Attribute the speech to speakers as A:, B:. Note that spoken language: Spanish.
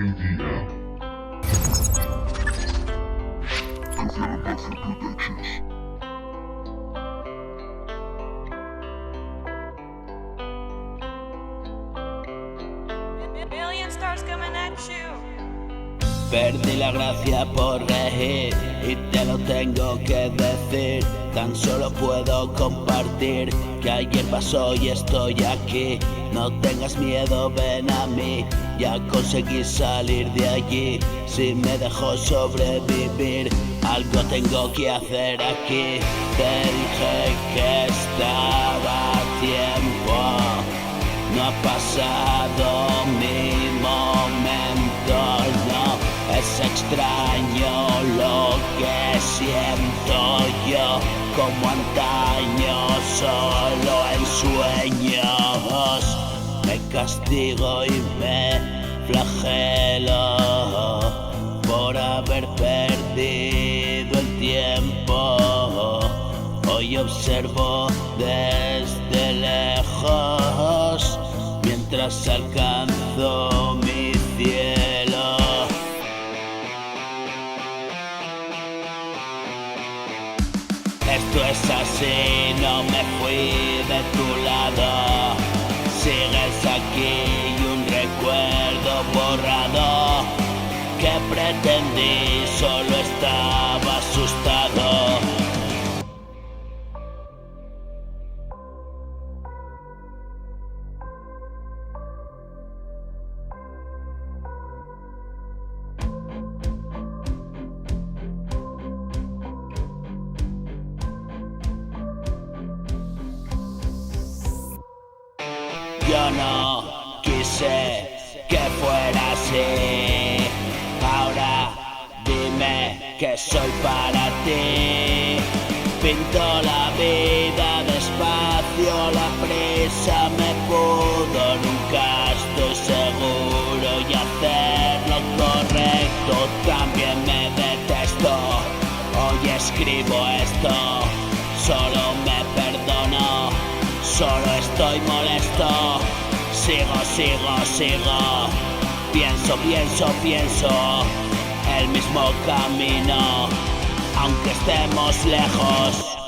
A: KDM. Confirm buffer predictions.
B: Million stars coming at you.
C: Perdí la gracia por reír y te lo tengo que decir. Tan solo puedo compartir que ayer pasó y estoy aquí. No tengas miedo, ven a mí. Ya conseguí salir de allí. Si me dejo sobrevivir, algo tengo que hacer aquí. Te dije que estaba a tiempo. No ha pasado mi momento, no. Es extraño lo que siento yo, como antaño, solo en sueños. Me castigo y me flagelo por haber perdido el tiempo. Hoy observo desde lejos mientras alcanzo mi cielo. Esto es así, no me fui de tu lado. Sigues aquí y un recuerdo borrado. ¿Qué pretendí? Solo estaba asustado. Yo no quise que fuera así. Ahora dime que soy para ti. Pinto la vida despacio, la prisa me pudo. Nunca estoy seguro y hacer lo correcto. También me detesto. Hoy escribo esto, solo me perdono. Solo estoy molesto. Sigo. Pienso. El mismo camino, aunque estemos lejos.